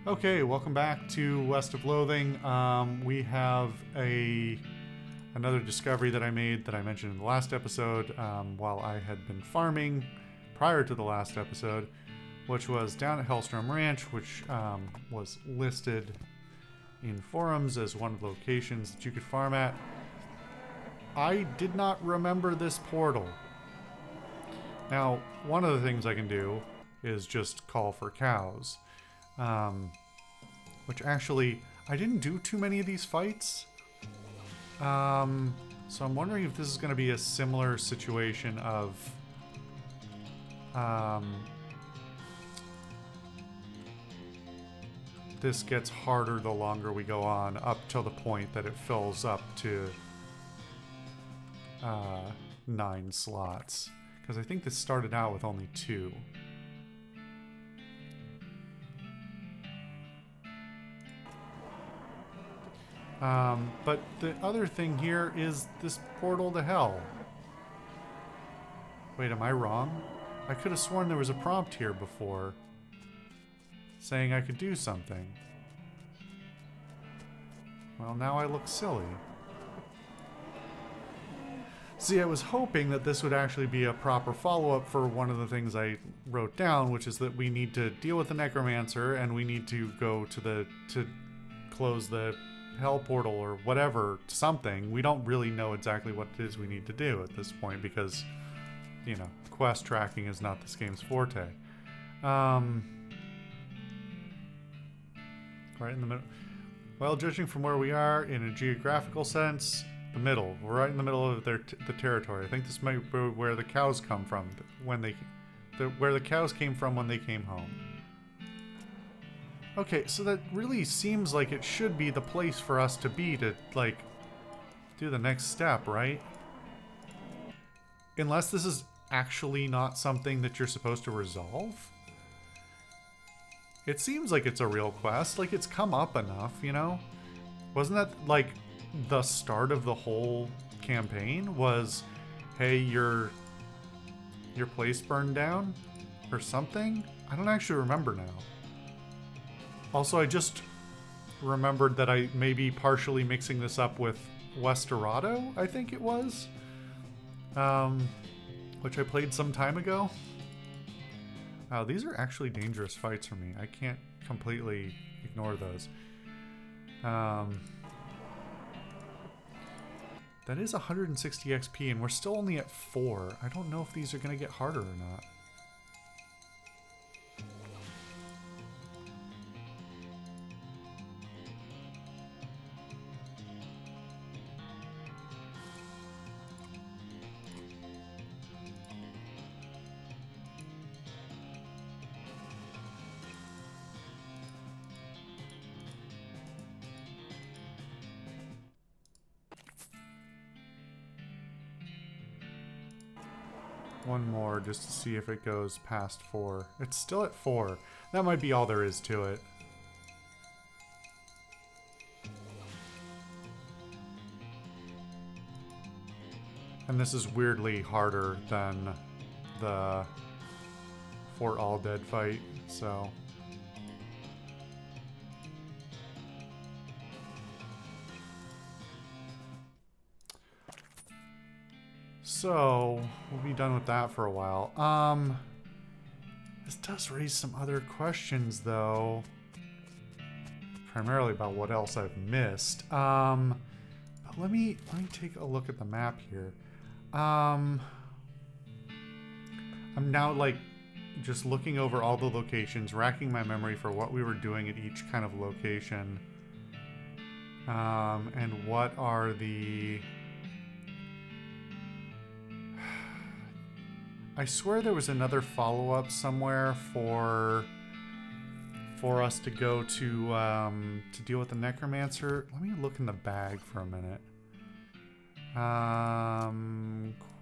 Okay, welcome back to West of Loathing. We have another discovery that I made that I mentioned in the last episode while I had been farming prior to the last episode, which was down at Hellstrom Ranch, which was listed in forums as one of the locations that you could farm at. I did not remember this portal. Now, one of the things I can do is just call for cows. Which actually, I didn't do too many of these fights. So I'm wondering if this is going to be a similar situation of... this gets harder the longer we go on, up till the point that it fills up to 9 slots. Because I think this started out with only 2. But the other thing here is this portal to hell. Wait, am I wrong? I could have sworn there was a prompt here before saying I could do something. Well, now I look silly. See, I was hoping that this would actually be a proper follow-up for one of the things I wrote down, which is that we need to deal with the necromancer and we need to go to close the hell portal or whatever, something. We don't really know exactly what it is we need to do at this point because, you know, quest tracking is not this game's forte. Right in the middle. Well, judging from where we are in a geographical sense, the middle. We're right in the middle of the territory. I think this might be where the cows come from where the cows came from when they came home. Okay, so that really seems like it should be the place for us to be to, like, do the next step, right? Unless this is actually not something that you're supposed to resolve? It seems like it's a real quest. Like, it's come up enough, you know? Wasn't that, like, the start of the whole campaign? Was, hey, your place burned down? Or something? I don't actually remember now. Also, I just remembered that I may be partially mixing this up with Westerado, I think it was. Which I played some time ago. These are actually dangerous fights for me. I can't completely ignore those. That is 160 XP, and we're still only at 4. I don't know if these are going to get harder or not. One more just to see if it goes past 4. It's still at 4. That might be all there is to it. And this is weirdly harder than the Fort All Dead fight, so... So, we'll be done with that for a while. This does raise some other questions, though. Primarily about what else I've missed. But let me take a look at the map here. I'm now, like, just looking over all the locations, racking my memory for what we were doing at each kind of location. And what are the... I swear there was another follow-up somewhere for us to go to deal with the necromancer. Let me look in the bag for a minute.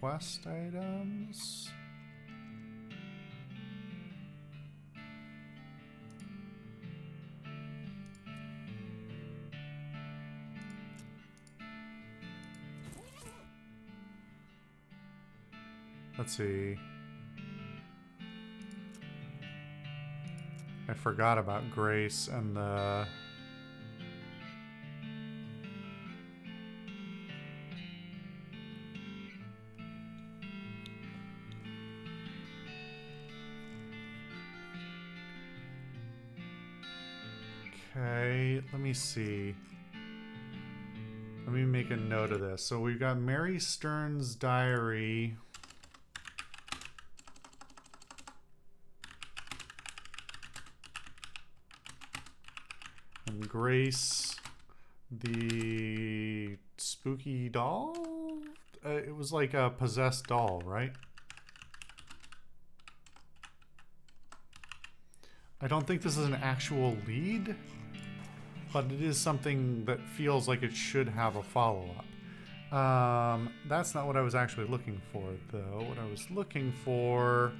Quest items. Let's see. I forgot about Grace and the... Okay, let me see. Let me make a note of this. So we've got Mary Stern's diary. And Grace, the spooky doll? It was like a possessed doll, right? I don't think this is an actual lead, but it is something that feels like it should have a follow-up. That's not what I was actually looking for, though. What I was looking for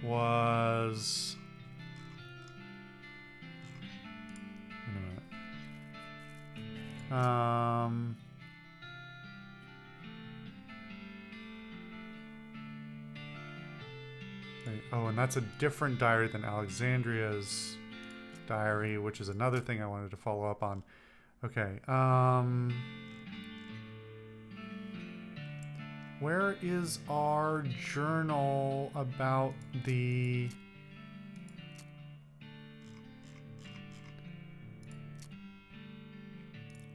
was... Wait a minute. Oh, and that's a different diary than Alexandria's diary, which is another thing I wanted to follow up on. Okay, where is our journal about the...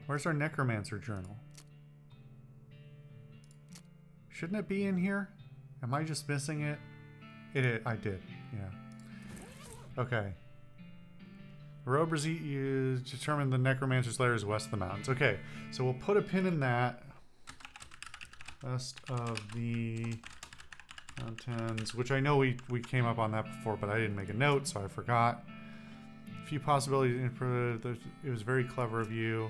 Where's our necromancer journal? Shouldn't it be in here? Am I just missing it? I did, yeah. Okay. Roberzy, you determined the necromancer's lair is west of the mountains. Okay, so we'll put a pin in that. West of the mountains, which I know we came up on that before, but I didn't make a note, so I forgot. A few possibilities. It was very clever of you.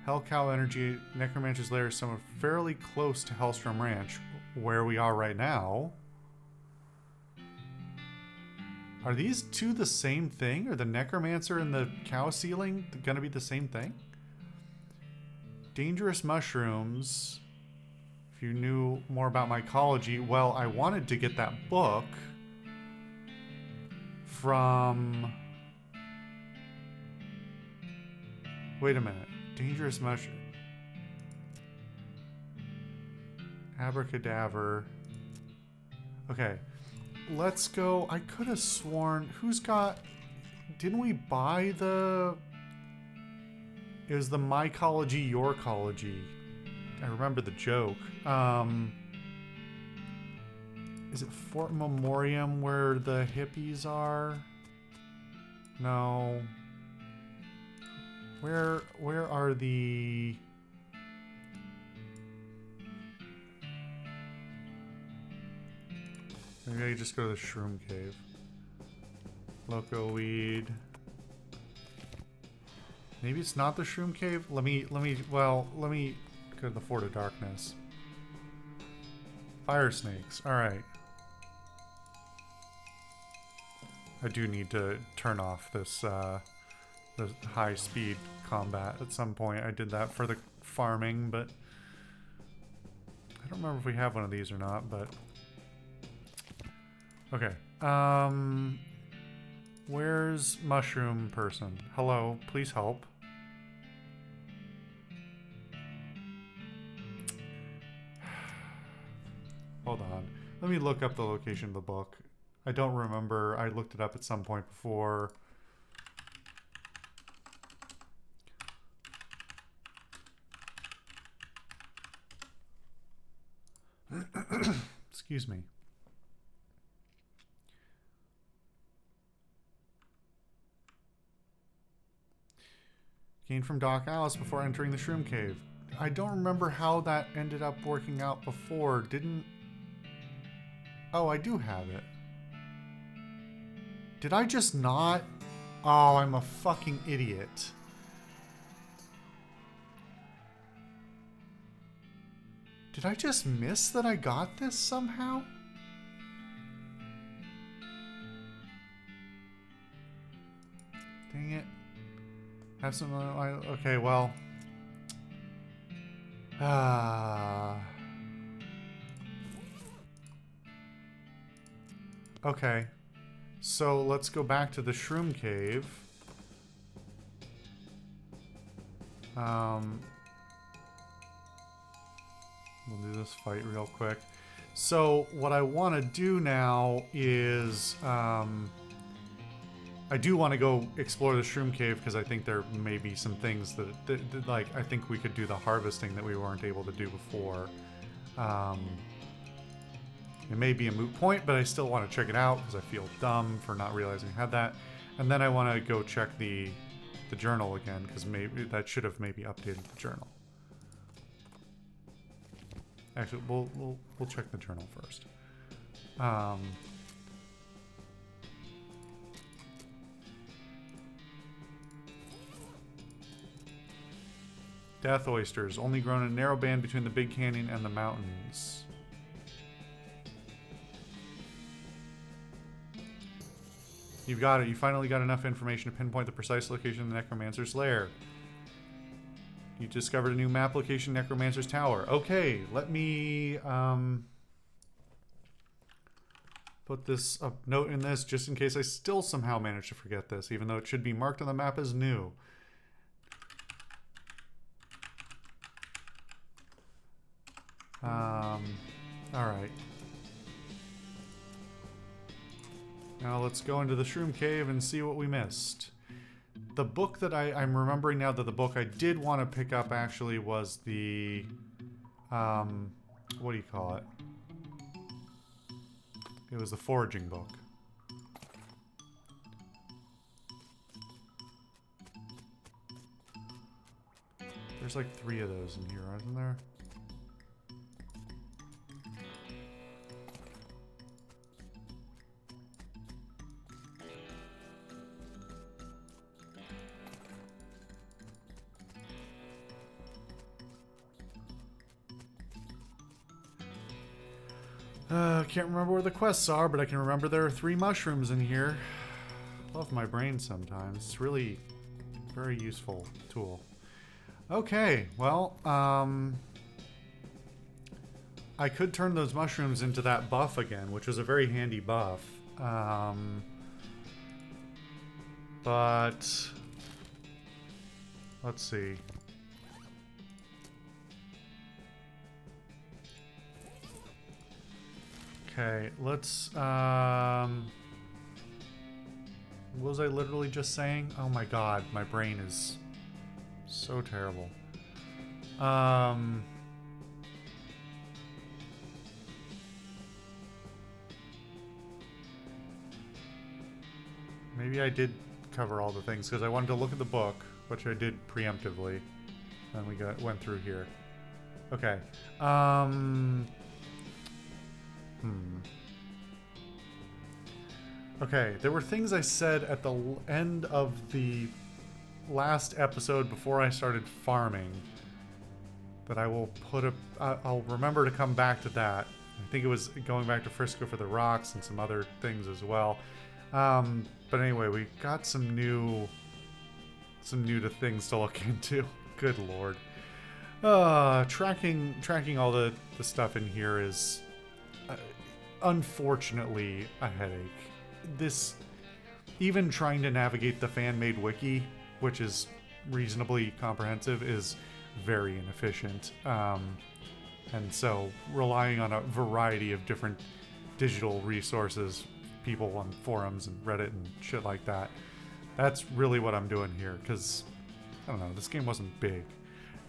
Hell Cow Energy, necromancer's lair is somewhere fairly close to Hellstrom Ranch, where we are right now. Are these two the same thing? Are the necromancer and the cow ceiling gonna be the same thing? Dangerous mushrooms. If you knew more about mycology, well, I wanted to get that book from... Wait a minute. Dangerous mushroom. Abracadaver. Okay. Let's go. I could have sworn... Who's got... Didn't we buy the... It was the mycology, yourcology. I remember the joke. Is it Fort Memoriam where the hippies are? No. Where are the... Maybe I just go to the Shroom Cave. Loco Weed. Maybe it's not the Shroom Cave? Let me go to the Fort of Darkness. Fire snakes. Alright. I do need to turn off this, the high-speed combat at some point. I did that for the farming, but... I don't remember if we have one of these or not, but... Okay. Where's Mushroom Person? Hello, please help. Hold on. Let me look up the location of the book. I don't remember. I looked it up at some point before. Excuse me. Gained from Doc Alice before entering the Shroom Cave. I don't remember how that ended up working out before. Didn't... Oh, I do have it. Did I just not? Oh, I'm a fucking idiot. Did I just miss that I got this somehow? Dang it. Have some... okay, well... Okay. So let's go back to the Shroom Cave. We'll do this fight real quick. So what I want to do now is I do want to go explore the Shroom Cave because I think there may be some things that like I think we could do the harvesting that we weren't able to do before. It may be a moot point, but I still want to check it out because I feel dumb for not realizing I had that. And then I want to go check the journal again because maybe that should have maybe updated the journal. Actually, we'll check the journal first. Death oysters, only grown in a narrow band between the Big Canyon and the mountains. You've got it. You finally got enough information to pinpoint the precise location of the Necromancer's lair. You discovered a new map location, Necromancer's Tower. Okay, let me put this note in this just in case I still somehow manage to forget this, even though it should be marked on the map as new. Alright. Now let's go into the Shroom Cave and see what we missed. The book that I'm remembering now that the book I did want to pick up actually was the, what do you call it? It was the foraging book. There's like 3 of those in here, isn't there? I can't remember where the quests are, but I can remember there are 3 mushrooms in here. Love my brain sometimes. It's really a very useful tool. Okay, well, I could turn those mushrooms into that buff again, which was a very handy buff. But let's see. Okay, let's, what was I literally just saying? Oh my god, my brain is so terrible. Maybe I did cover all the things, because I wanted to look at the book, which I did preemptively. Then we went through here. Okay. Okay, there were things I said at the end of the last episode before I started farming that I will put I'll remember to come back to that. I think it was going back to Frisco for the rocks and some other things as well. But anyway, we got some new things to look into. Good lord. Tracking all the stuff in here is unfortunately a headache. Even trying to navigate the fan-made wiki, which is reasonably comprehensive, is very inefficient. And so relying on a variety of different digital resources, people on forums and Reddit and shit like that, that's really what I'm doing here, because, I don't know, this game wasn't big.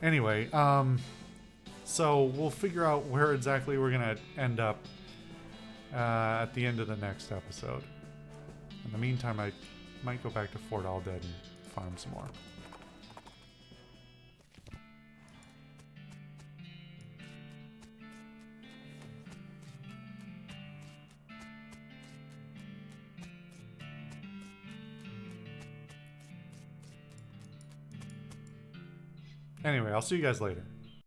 Anyway, so we'll figure out where exactly we're going to end up at the end of the next episode. In the meantime, I might go back to Fort Aldead and farm some more. Anyway, I'll see you guys later.